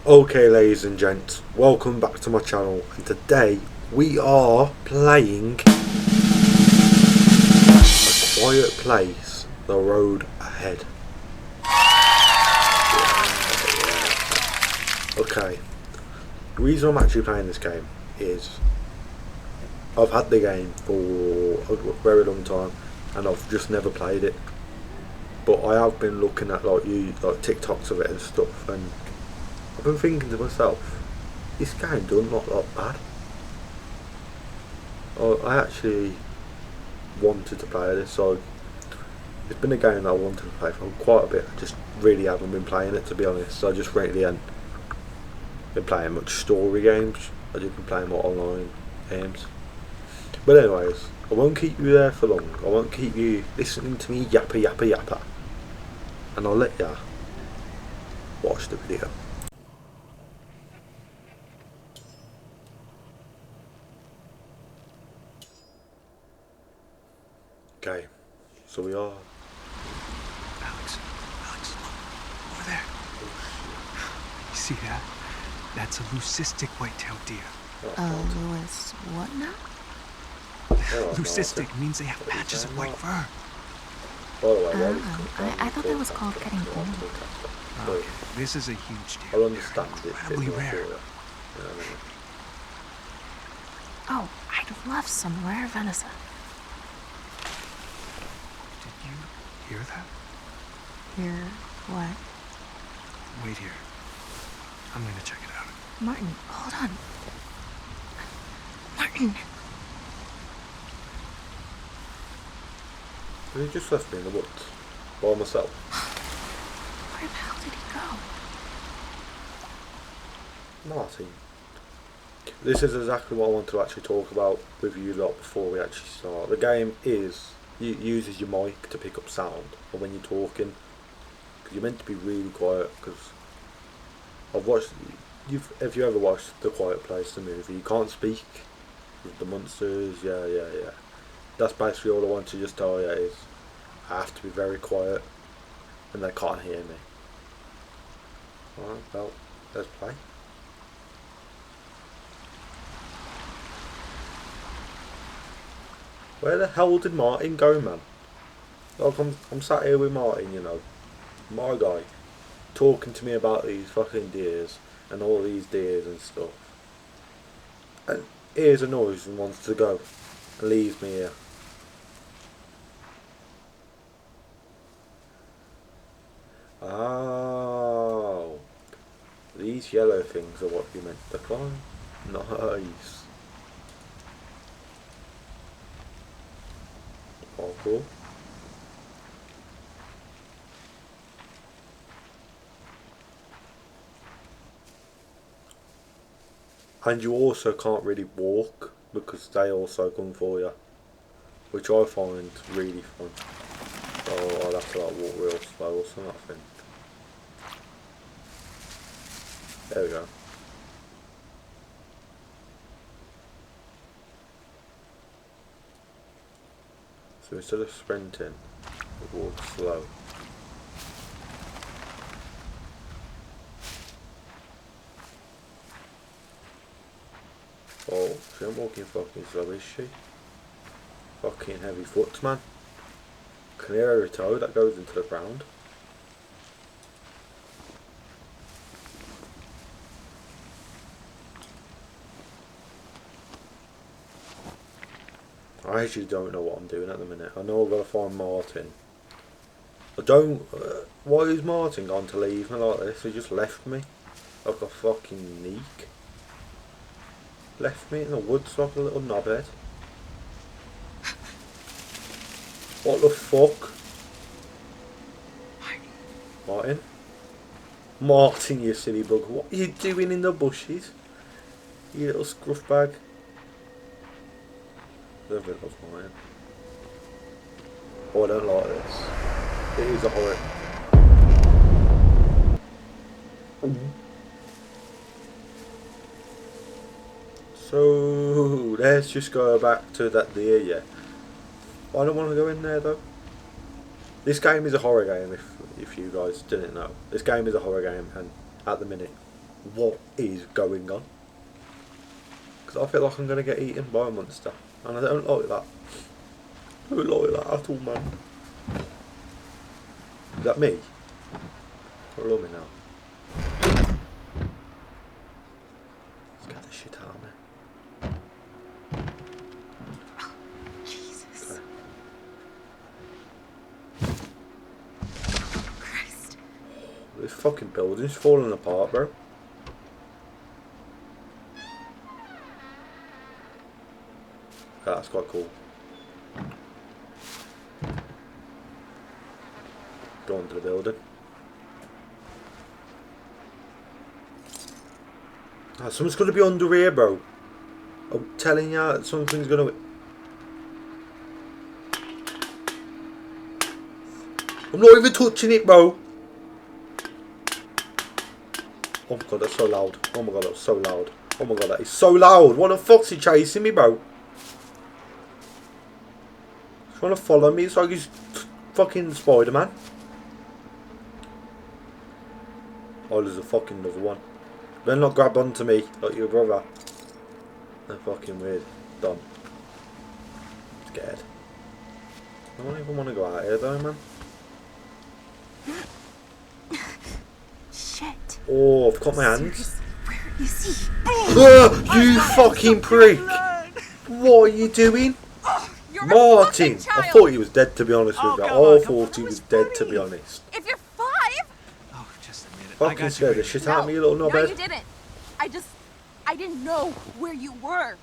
Okay, ladies and gents, welcome back to my channel, and today we are playing A Quiet Place, The Road Ahead. Okay, the reason I'm actually playing this game is I've had the game for a very long time and I've just never played it. But I have been looking at like TikToks of it and stuff, and I've been thinking to myself, this game doesn't look that bad. I actually wanted to play this, so it's been a game that I wanted to play for quite a bit. I just really haven't been playing it, to be honest. So I just really haven't been playing much story games. I've just been playing more online games. But anyways, I won't keep you there for long. I won't keep you listening to me yappa yappa yappa, and I'll let ya watch the video. Okay, so we are. Alex, look, over there. You see that? That's a leucistic white-tailed deer. Louis, what now? Leucistic means they have patches of white fur. I thought that was called getting old. Okay, this is a huge deer. I'll understand it. Incredibly rare. Oh, I'd love some rare venison. Did you hear that? Hear what? Wait here. I'm gonna check it out. Martin, hold on. Martin! He just left me in the woods by myself. Where the hell did he go? Martin. This is exactly what I want to actually talk about with you lot before we actually start. The game uses your mic to pick up sound, or when you're talking, because you're meant to be really quiet. Because I've watched. If you ever watched The Quiet Place, the movie, you can't speak with the monsters. Yeah. That's basically all I want to just tell you is I have to be very quiet, and they can't hear me. Alright, well, let's play. Where the hell did Martin go, man? Like, I'm sat here with Martin, you know, my guy, talking to me about these fucking deers and all these deers and stuff. And hears a noise and wants to go and leaves me here. Oh, these yellow things are what you meant to climb. Nice. Oh, cool. And you also can't really walk because they also come for you, which I find really fun. So I'll have to like walk real slow or something, I think. There we go. So instead of sprinting, we walk slow. Oh, she ain't walking fucking slow, is she? Fucking heavy foot, man. Can hear every toe that goes into the ground. I actually don't know what I'm doing at the minute. I know I've got to find Martin. I don't. Why is Martin gone to leave me like this? He just left me like a fucking neek. Left me in the woods like a little knobhead. What the fuck? Martin? Martin, you silly bug. What are you doing in the bushes? You little scruff bag. I don't think that's Martin. Oh, I don't like this. It is a horror. So let's just go back to that deer, yeah. I don't want to go in there though. This game is a horror game, if you guys didn't know. This game is a horror game, and at the minute what is going on. Because I feel like I'm going to get eaten by a monster. And I don't like that. I don't like that at all, man. Is that me? Or love me now? Scared the shit out of me. Jesus. Okay. Christ. This fucking building's falling apart, bro. Okay, that's quite cool. Go into the building. Ah, someone's gonna be under here, bro. I'm telling you, something's gonna. I'm not even touching it, bro. Oh my god, that's so loud. Oh my god, that's so loud. Oh my god, that is so loud. What the fuck's he chasing me, bro? He's trying to follow me. It's like he's fucking Spider-Man. Oh, there's a fucking another one. Better not grab onto me like your brother. They're fucking weird. Done. Scared. I don't even want to go out here though, man. Shit. Oh, I've got my hands. Seriously, where is he? You fucking prick! What are you doing? You're Martin! a fucking child. I thought he was dead, to be honest with you. come I on, thought he that was was dead, to funny. be honest. If you're 5. Oh, just a minute. I Fucking got scared the you. shit out of me, you little No, knobhead. you didn't. I didn't know where you were.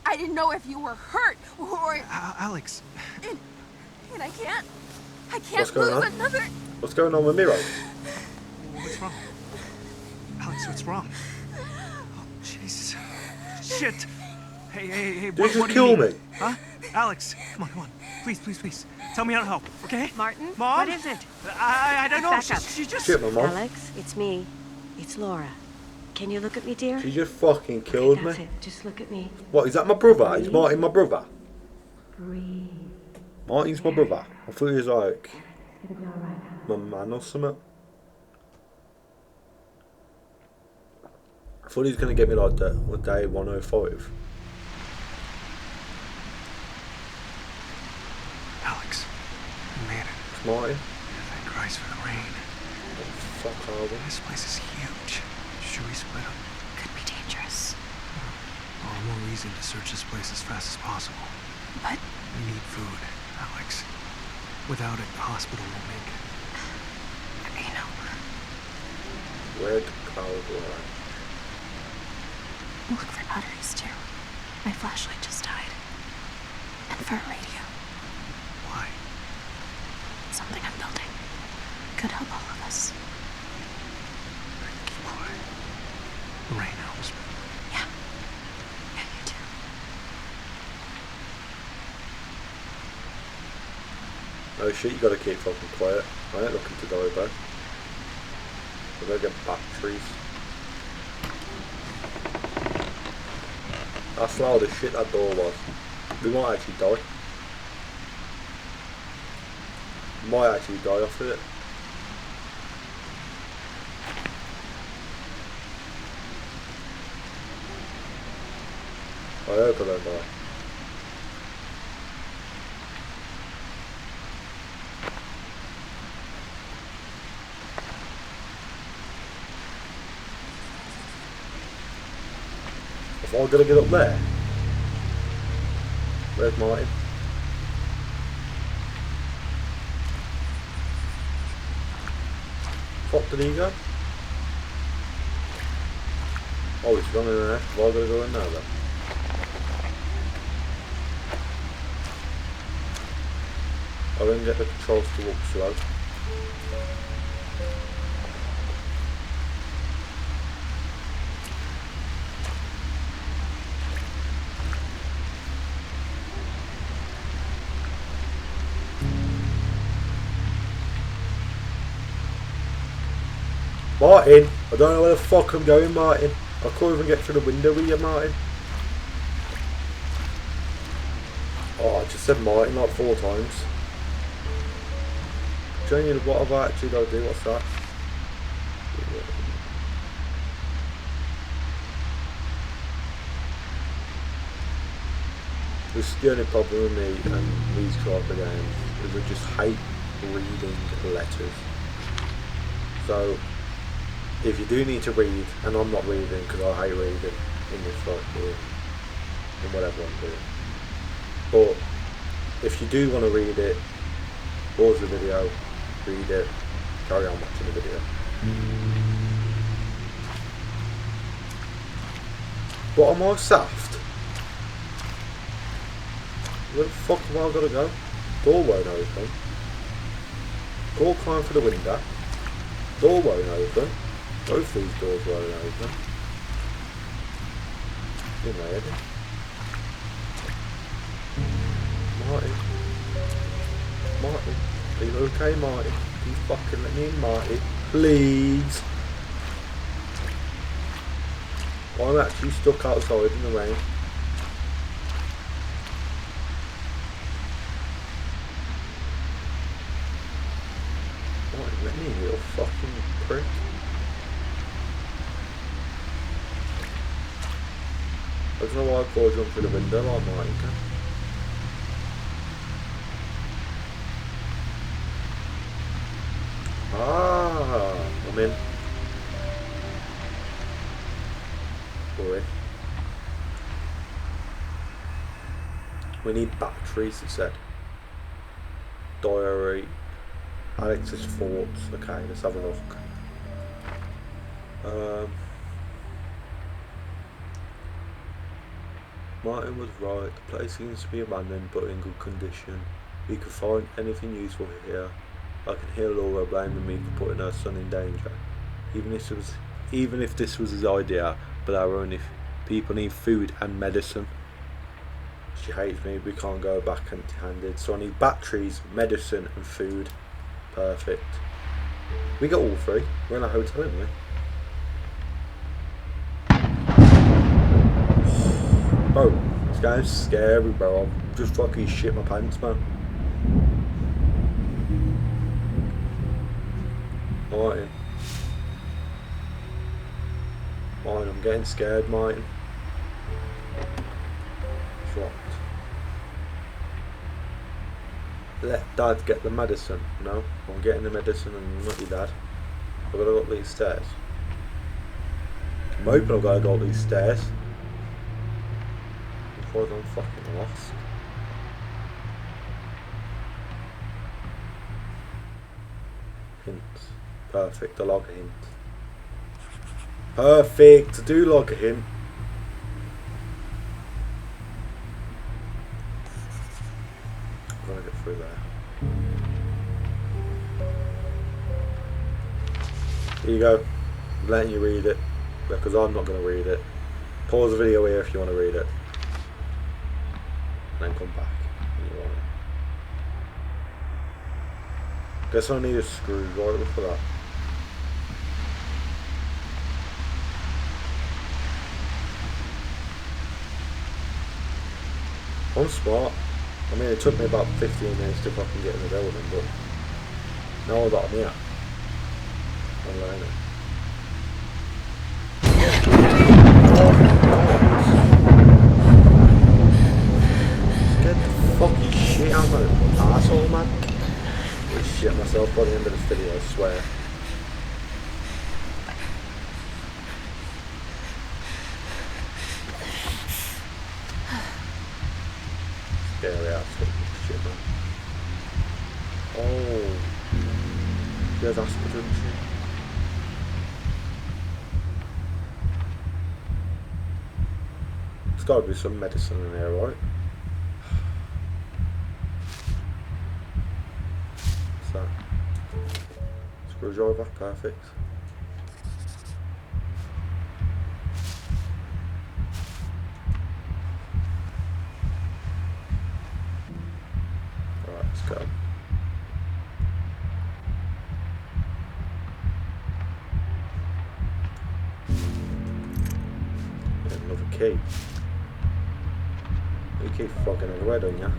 I didn't know if you were hurt or... Alex. And I can't What's going lose on? another... What's going on with me, right? What's wrong? Alex, what's wrong? Oh, Jesus. Shit. Hey, Did what you just do kill need? me? Huh? Alex, come on. Please. Tell me how to help, okay? Martin, Mom? what is it? I don't know. Back up. She just... Shit, my mom. Alex, it's me. It's Laura. Can you look at me, dear? She just fucking killed That's me. it. Just look at me. What, is that my brother? Is Martin my brother? Breathe. Martin's my brother. I thought he was like It'll be all right now. my man or something. I thought he was going to get me like that on day 105. Alex, you made it. It's Martin. Thank Christ for the rain. What the fuck are we? This place is huge. Should we split up? Could be dangerous. All the more reason to search this place as fast as possible. But We need food, Alex. Without it, the hospital won't make it. you know, Where'd the clouds lie? look for batteries too. My flashlight just died. And for a radio. Why? Something I'm building. Could help all of us. Keep quiet. The rain helps me. Yeah. Yeah, you too. No shit, you gotta keep fucking quiet. I ain't looking to die, bro. I gotta get batteries. That's loud as shit that door was. We might actually die. Might actually die off of it. I hope I don't die. If I'm gonna get up there. Where's Martin? Fuck, did he go? Oh, he's gone in there. Well, I'm gonna go in now then. I'll then get the controls to walk slow. Martin, I don't know where the fuck I'm going, Martin. I can't even get through the window with you, Martin. Oh, I just said Martin like 4 times. Showing you what I've actually got to do. What's that? This is the only problem with me and these type of games is I just hate reading letters. So if you do need to read, and I'm not reading because I hate reading in this in whatever I'm doing, but if you do want to read it, pause the video, read it, carry on watching the video. But am I soft? Where the fuck have I got to go? Door won't open. Go climb for the window. Door won't open. Both these doors won't open. In my head. Marty. Marty. Are you okay, Marty? Can you fucking let me in, Marty? Please. I'm actually stuck outside in the rain. Marty, let me in, you little fucking prick. I don't know why I called you through the window like Marty can. Ah, I'm in. Boy. We need batteries, it said. Diary. Alex's thoughts. Okay, let's have a look. Martin was right. The place seems to be abandoned but in good condition. We could find anything useful here. I can hear Laura blaming me for putting her son in danger. Even if this was his idea, but our only people need food and medicine. She hates me, we can't go back empty-handed. So I need batteries, medicine and food. Perfect. We got all three. We're in a hotel, aren't we? Bro, this game's scary, bro. I've just fucking shit my pants, man. Martin. Martin, I'm getting scared, Martin. Shocked. Let Dad get the medicine. No, I'm getting the medicine and not your dad. I've got to go up these stairs. I'm hoping I've got to go up these stairs. Otherwise I'm fucking lost. Hints. Perfect, I log a hint. Perfect, I do log a hint. I've got to get through there. Here you go. I'm letting you read it because I'm not going to read it. Pause the video here if you want to read it. And then come back when you want it. Guess I need a screwdriver for that. I'm smart. I mean, it took me about 15 minutes to fucking get in the building, but now that I'm here, I'm learning. Get the fucking shit out of my asshole, man. I shit myself by the end of this video, I swear. Scary ass shit, man. Oh, there's aspirin shit. There's got to be some medicine in here, right? What's that? Screwdriver, perfect. Alright, let's go. Another key. You keep fucking away, don't you?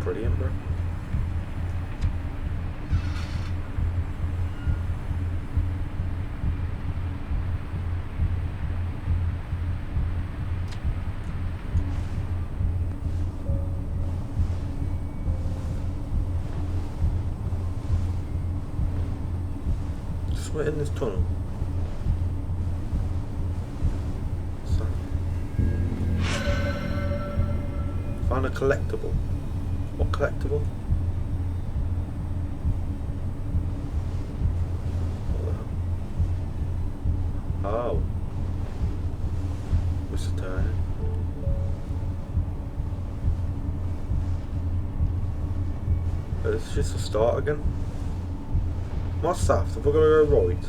Brilliant, bro. something in this tunnel? What's that? Found a collectible. What collectible? What the hell? Oh. What's the turn? It's just a start again. What's saft? Have I got to go right?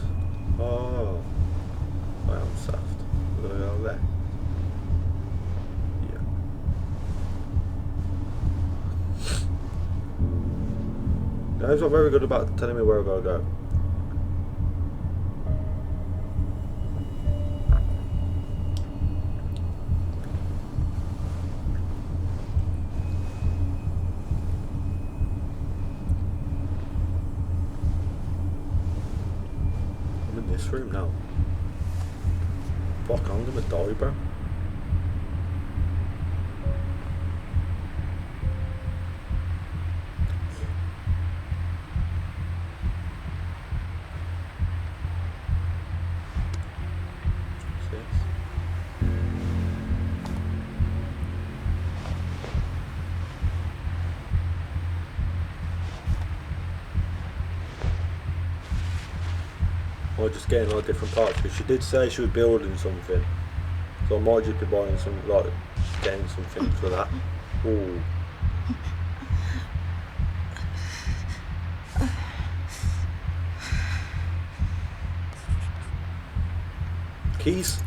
Oh. I am saft. I've got to go left. Yeah. Guys, not very good about telling me where I've got to go. This room now. Fuck, I'm gonna die, bro. Or just getting all different parts, because she did say she was building something, so I might just be buying some, like, getting some things for that. Ooh. Keys?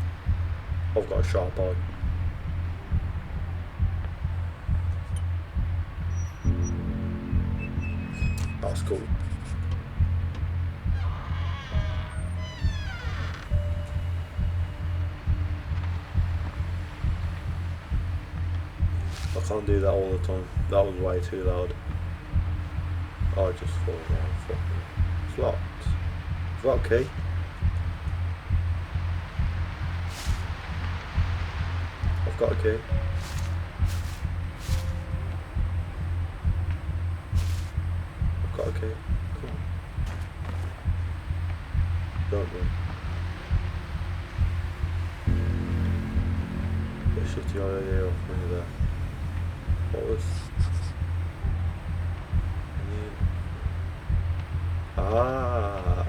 I've got a sharp eye. That's cool. I can't do that all the time. That was way too loud. I just thought, oh, fuck me. It's locked. Is that okay? I've got a key. I've got a key. Cool. Don't run. Get a shitty idea off me there. What was... Ah!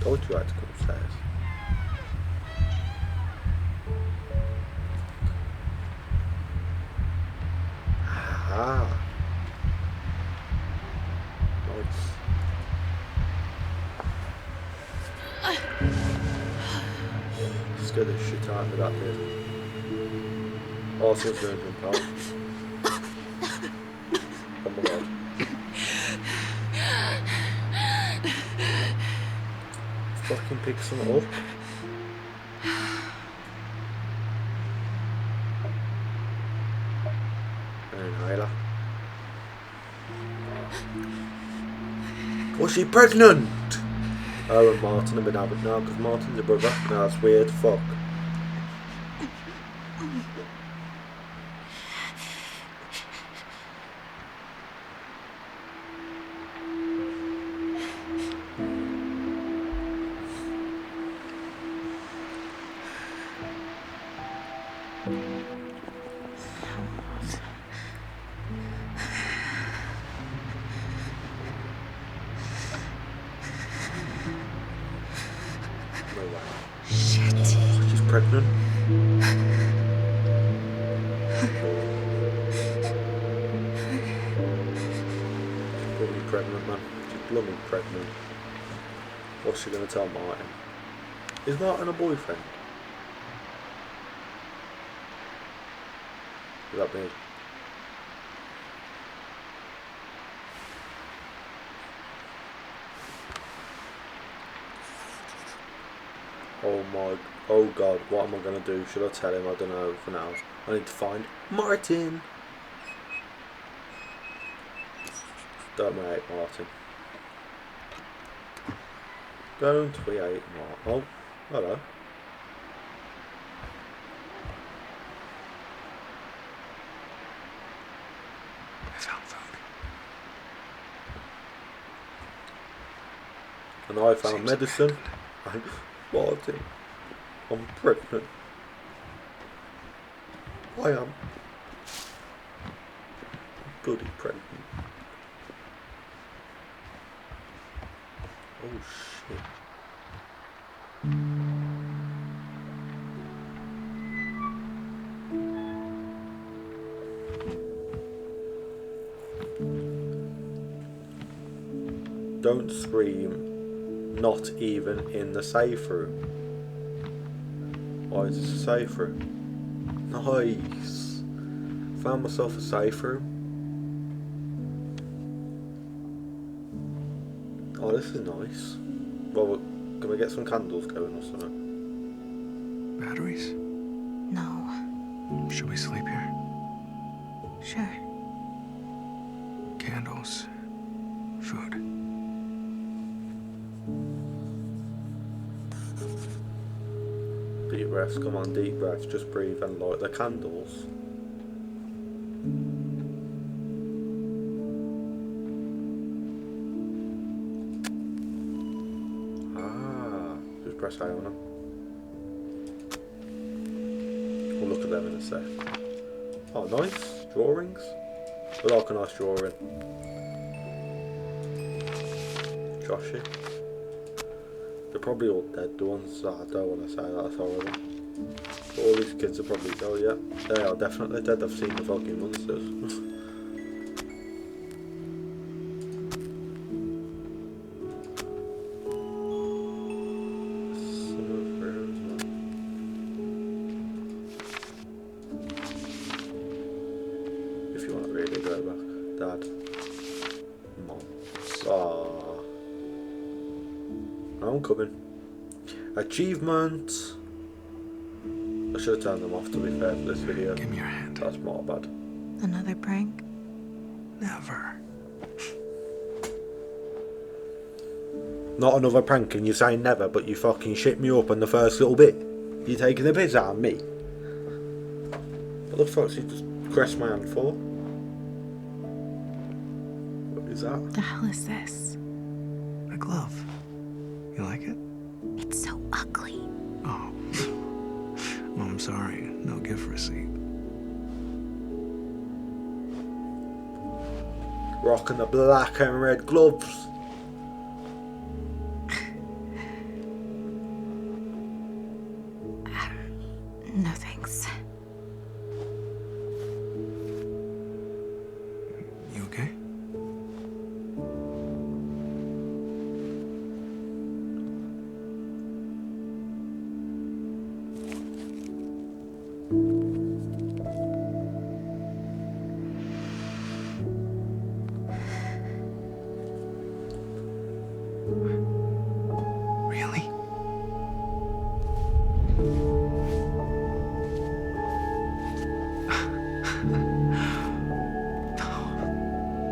Told you I had to come upstairs. Ah! Nice. Scared the shit out of me, that did. Also, it's going to jump out. Oh my god. Fucking pick something up. An inhaler. Was she pregnant? Oh, and Martin have been having now because Martin's a brother. No, that's weird. Fuck. No way. Shit. She's pregnant. She's bloody pregnant, man. She's bloody pregnant. What's she gonna tell Martin? Is Martin a boyfriend? Is that me? Oh my, oh god, what am I gonna do? Should I tell him? I don't know for now. I need to find Martin. Don't hate Martin. Don't we hate Martin? Oh, hello. I found food. And I found Seems medicine. abandoned. I'm Martin. I'm pregnant. I am bloody pregnant. Oh shit. Don't scream, not even in the safe room. Why is this a safe room? Nice. Found myself a safe room. Oh, this is nice. Well, can we get some candles going or something? Batteries? No. Should we sleep here? Sure. Candles. Food. Deep breaths, come on, deep breaths. Just breathe and light the candles. Just press A on them. We'll look at them in a sec. Oh, nice. Drawings. I like a nice drawing. Joshy. They're probably all dead, the ones that I don't want to say that, that's horrible. But all these kids are probably, oh yeah, they are definitely dead. I've seen the fucking monsters. If you want to really go back, Dad, Mom, I'm coming. Achievement. I should have turned them off to be fair for this video. Give me your hand. That's more bad. Another prank? Never. Not another prank, and you say never, but you fucking shit me up on the first little bit. You taking the piss out of me? What the fuck's he just caressed my hand for? What is that? The hell is this? A glove. You like it? It's so ugly. Oh. Well, I'm sorry. No gift receipt. Rocking the black and red gloves. No thanks. You okay? Really?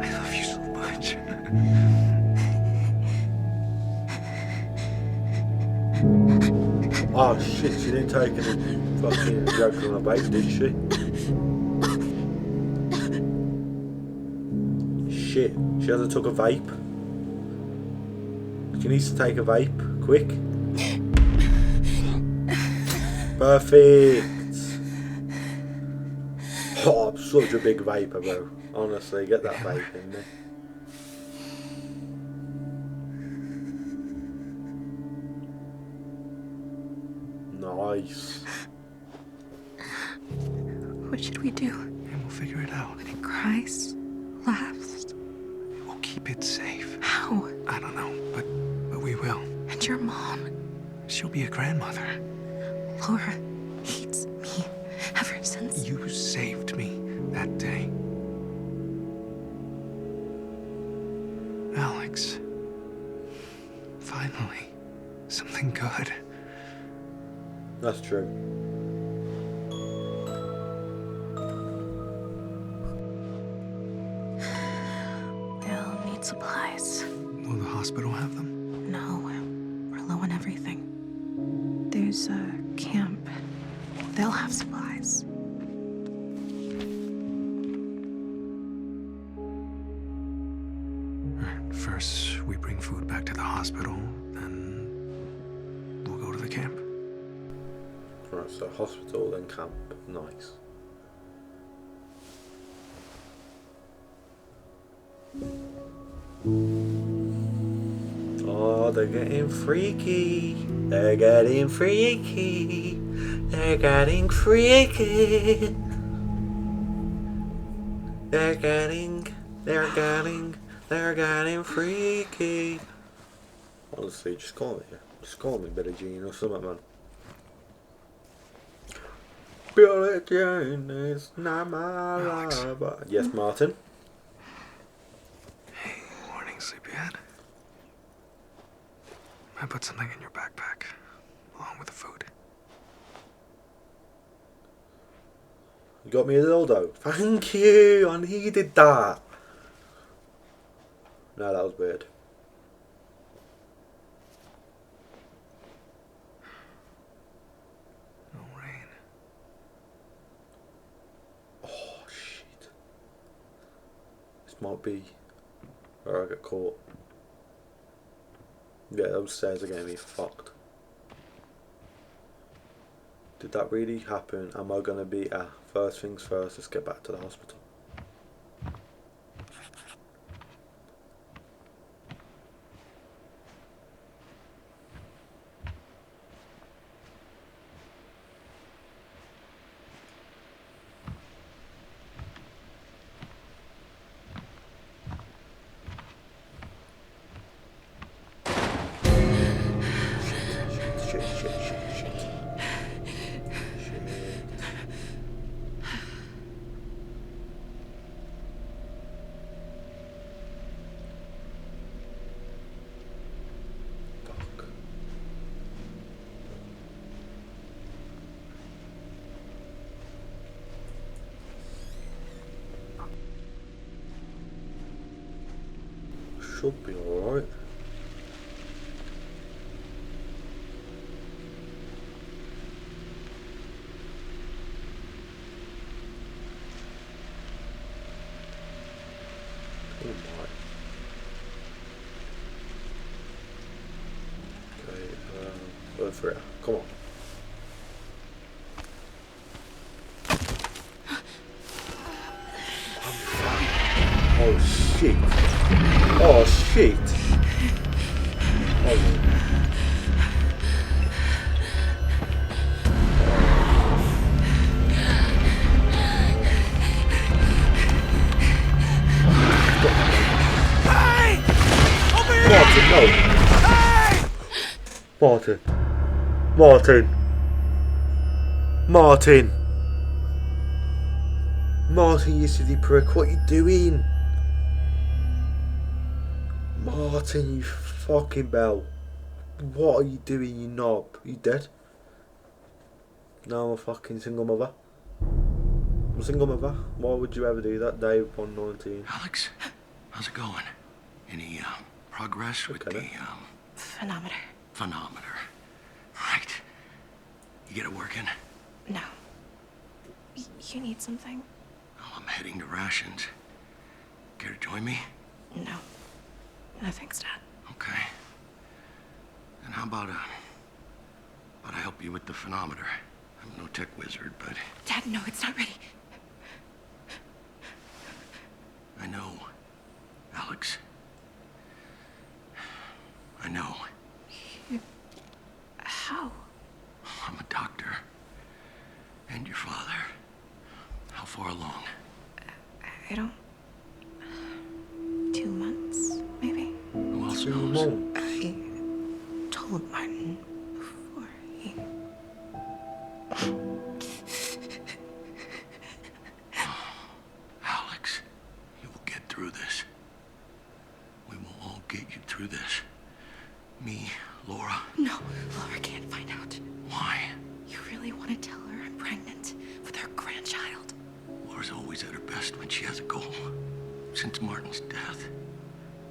I love you so much. Oh shit, she didn't take any fucking joke on her base, did she? Shit, she hasn't took a vape. She needs to take a vape, quick. Perfect. Oh, I'm such a big vapor, bro. Honestly, get that vape in there. Nice. What should we do? And we'll figure it out. When it cries, laughs? We'll keep it safe. How? I don't know, but we will. And your mom? She'll be a grandmother. Laura hates me ever since. You saved me that day. Alex. Finally. Something good. That's true. We'll need supplies. Will the hospital have them? No, we're low on everything. There's a camp. They'll have supplies. Alright, first we bring food back to the hospital, then we'll go to the camp. Right, so hospital, then camp. Nice. Oh, they're getting freaky. They're getting freaky. They're getting freaky. They're getting freaky. Honestly, just call me Billie Jean or something, man. Billie Jean is not my lover. Yes, Martin. Hey, morning, sleepyhead. I put something in your backpack, along with the food. You got me a dildo. Thank you. I needed that. No, that was weird. No rain. Oh shit. This might be where I get caught. Yeah, those stairs are getting me fucked. Did that really happen? Am I gonna be first things first, let's get back to the hospital. Shit. Fuck. Should be alright. Oh my. Okay, go for it. Come on. Oh shit. Oh shit. Oh. Hey! Over here! Martin, no. Hey! Martin, you silly prick, what are you doing? Martin, you fucking bell. What are you doing, you knob? You dead? No, I'm a fucking single mother. I'm a single mother. Why would you ever do that? Day 119. Alex, how's it going? Any progress with Okay, the Phenometer. phenometer? Right. You get it working? No. You need something? Oh, I'm heading to rations. Care to join me? No. No thanks, Dad. Okay. And how about I help you with the phenometer? I'm no tech wizard, but Dad, no, it's not ready. I know, Alex. I know. How? I'm a doctor. And your father. How far along? I don't... 2 months, maybe? Who else 2 knows? months. I told Martin before he... Alex, you will get through this. We will all get you through this. Me, Laura. No, Laura can't find out. Why? You really want to tell her I'm pregnant with her grandchild? Laura's always at her best when she has a goal. Since Martin's death,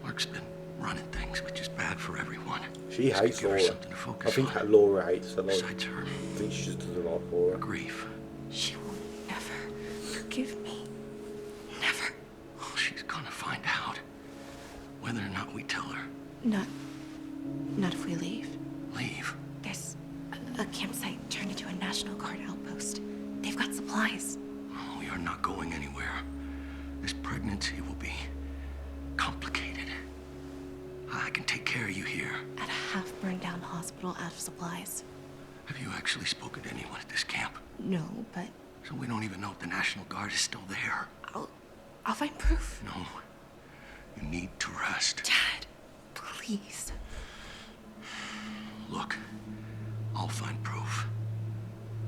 Mark's been running things, which is bad for everyone. She Just hates give her Laura. something to I focus think on. Laura hates her. Like, Besides her I think she just does a lot for her. grief. She will never forgive me. Never. Oh, she's gonna find out. When whether or not we tell her. Not if we leave. Leave. There's a campsite turned into a National Guard outpost. They've got supplies. Oh, you're not going anywhere. This pregnancy will be complicated. I can take care of you here. At a half-burned-down hospital out of supplies. Have you actually spoken to anyone at this camp? No, but So we don't even know if the National Guard is still there. I'll find proof. No. You need to rest. Dad, please. Look, I'll find proof.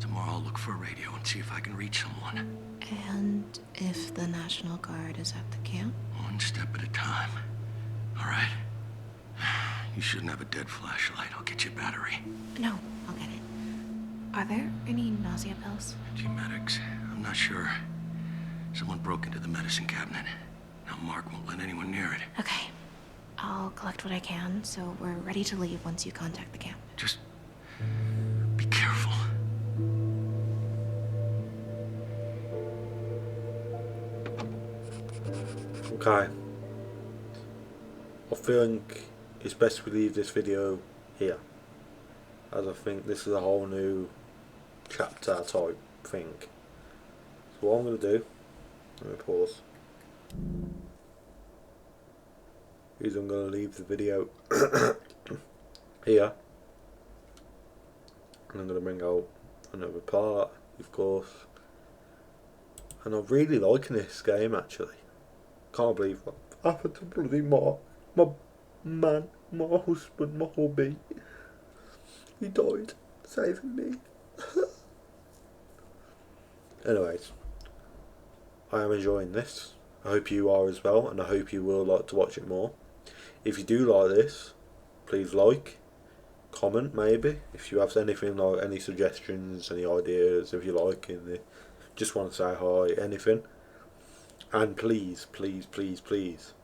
Tomorrow I'll look for a radio and see if I can reach someone. And if the National Guard is at the camp? One step at a time. All right? You shouldn't have a dead flashlight. I'll get you a battery. No, I'll get it. Are there any nausea pills? G-Medics. I'm not sure. Someone broke into the medicine cabinet. Now Mark won't let anyone near it. Okay. I'll collect what I can, so we're ready to leave once you contact the camp. Just be careful. Okay. I think it's best we leave this video here, as I think this is a whole new chapter type thing. So what I'm going to do, let me pause, is I'm going to leave the video here, and I'm going to bring out another part, of course. And I'm really liking this game actually. Can't believe what happened to bloody Mark. My man, my husband, my hubby. He died saving me. Anyways, I am enjoying this. I hope you are as well, and I hope you will like to watch it more. If you do like this, please like, comment maybe. If you have anything like any suggestions, any ideas, if you like it, just want to say hi, anything. And please, please, please, please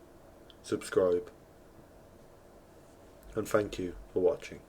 subscribe. And thank you for watching.